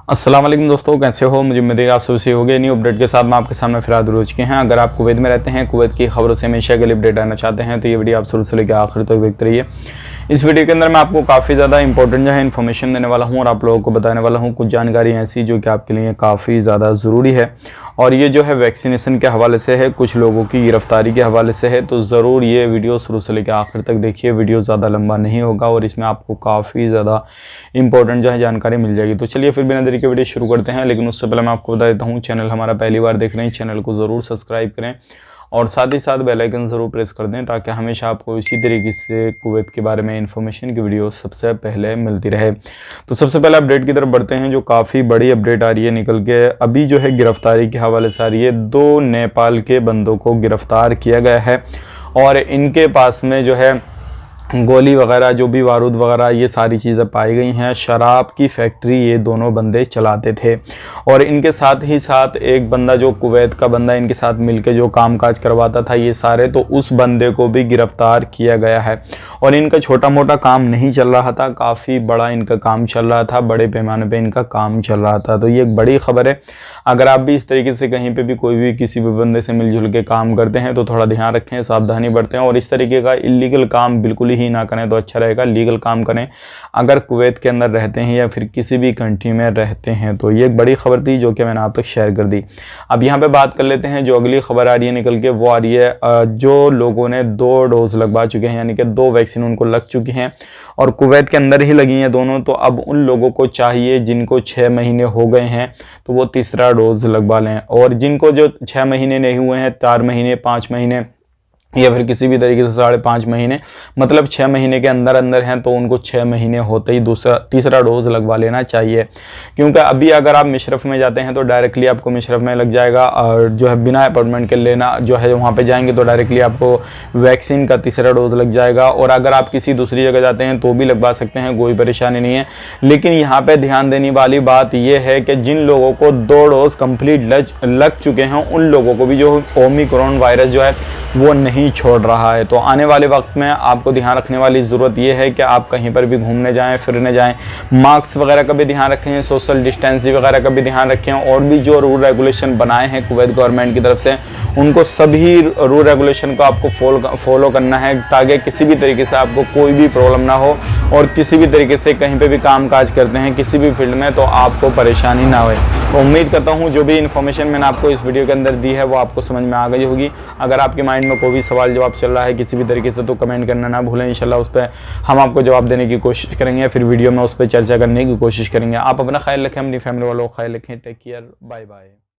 अस्सलाम वालेकुम दोस्तों, कैसे हो? मुझे उम्मीद है आप सबसे हो गए। न्यू अपडेट के साथ मैं आपके सामने फिर हाजिर हो चुके हैं। अगर आप कुवैत में रहते हैं, कुवैत की खबरों से हमेशा के लिए अपडेट आना चाहते हैं तो ये वीडियो आप शुरू से लेकर आखिर तक देखते रहिए। इस वीडियो के अंदर मैं आपको काफ़ी ज़्यादा इंपॉर्टेंट जो है इन्फॉर्मेशन देने वाला हूँ और आप लोगों को बताने वाला हूँ कुछ जानकारी ऐसी जो कि आपके लिए काफ़ी ज़्यादा ज़रूरी है। और ये जो है वैक्सीनेशन के हवाले से है, कुछ लोगों की गिरफ्तारी के हवाले से है, तो ज़रूर ये वीडियो शुरू से लेकर आखिर तक देखिए। वीडियो ज़्यादा लंबा नहीं होगा और इसमें आपको काफ़ी ज़्यादा इंपॉर्टेंट जो है जानकारी मिल जाएगी। तो चलिए फिर बिना देरी के वीडियो शुरू करते हैं। लेकिन उससे पहले मैं आपको बता देता हूँ, चैनल हमारा पहली बार देख रहे हैं, चैनल को ज़रूर सब्सक्राइब करें और साथ ही साथ बेल आइकन ज़रूर प्रेस कर दें ताकि हमेशा आपको इसी तरीके से कुवैत के बारे में इन्फॉर्मेशन की वीडियो सबसे पहले मिलती रहे। तो सबसे पहले अपडेट की तरफ बढ़ते हैं, जो काफ़ी बड़ी अपडेट आ रही है निकल के। अभी जो है गिरफ्तारी के हवाले से आ रही है। 2 नेपाल के बंदों को गिरफ्तार किया गया है और इनके पास में जो है गोली वगैरह, जो भी बारूद वगैरह, ये सारी चीज़ें पाई गई हैं। शराब की फैक्ट्री ये दोनों बंदे चलाते थे और इनके साथ ही साथ एक बंदा जो कुवैत का बंदा इनके साथ मिलके जो कामकाज करवाता था ये सारे, तो उस बंदे को भी गिरफ्तार किया गया है। और इनका छोटा मोटा काम नहीं चल रहा था, काफ़ी बड़ा इनका काम चल रहा था, बड़े पैमाने पे इनका काम चल रहा था। तो ये एक बड़ी खबर है। अगर आप भी इस तरीके से कहीं पे भी कोई भी किसी भी बंदे से मिलजुल के काम करते हैं तो थोड़ा ध्यान रखें, सावधानी बरतें और इस तरीके का इलीगल काम बिल्कुल ही ना करें तो अच्छा रहेगा। लीगल काम करें अगर कुवैत के अंदर रहते हैं या फिर किसी भी कंट्री में रहते हैं। तो ये एक बड़ी खबर थी जो कि मैंने आप तक शेयर कर दी। अब यहाँ पे बात कर लेते हैं, जो अगली खबर आ रही है निकल के, वो आ रही है जो लोगों ने 2 डोज लगवा चुके हैं, यानी कि 2 वैक्सीन उनको लग चुकी हैं और कुवैत के अंदर ही लगी हैं दोनों। तो अब उन लोगों को चाहिए जिनको 6 महीने हो गए हैं तो वो तीसरा डोज लगवा लें, और जिनको जो 6 महीने नहीं हुए हैं, 4 महीने, 5 महीने या फिर किसी भी तरीके से 5.5 महीने, मतलब 6 महीने के अंदर अंदर हैं, तो उनको 6 महीने होते ही तीसरा डोज लगवा लेना चाहिए। क्योंकि अभी अगर आप मिशरफ में जाते हैं तो डायरेक्टली आपको मिशरफ में लग जाएगा, और जो है बिना अपॉइंटमेंट के लेना जो है वहाँ पे जाएंगे तो डायरेक्टली आपको वैक्सीन का तीसरा डोज लग जाएगा। और अगर आप किसी दूसरी जगह जाते हैं तो भी लगवा सकते हैं, कोई परेशानी नहीं है। लेकिन यहाँ पर ध्यान देने वाली बात यह है कि जिन लोगों को 2 डोज कंप्लीट लग चुके हैं उन लोगों को भी जो ओमिक्रॉन वायरस जो है वो नहीं छोड़ रहा है। तो आने वाले वक्त में आपको ध्यान रखने वाली ज़रूरत यह है कि आप कहीं पर भी घूमने जाएं, फिरने जाएं, मास्क वगैरह का भी ध्यान रखें, सोशल डिस्टेंसिंग वगैरह का भी ध्यान रखें, और भी जो रूल रेगुलेशन बनाए हैं कुवैत गवर्नमेंट की तरफ से उनको सभी रूल रेगुलेशन को आपको फॉलो करना है ताकि किसी भी तरीके से आपको कोई भी प्रॉब्लम ना हो और किसी भी तरीके से कहीं पर भी काम काज करते हैं किसी भी फील्ड में तो आपको परेशानी ना हो। तो उम्मीद करता हूँ जो भी इन्फॉर्मेशन मैंने आपको इस वीडियो के अंदर दी है वो आपको समझ में आ गई होगी। अगर आपके माइंड में कोई भी सवाल जवाब चल रहा है किसी भी तरीके से तो कमेंट करना ना भूलें। इंशाल्लाह उस पर हम आपको जवाब देने की कोशिश करेंगे, फिर वीडियो में उस पर चर्चा करने की कोशिश करेंगे। आप अपना ख्याल रखें, अपनी फैमिली वालों का ख्याल रखें। Take care, bye bye.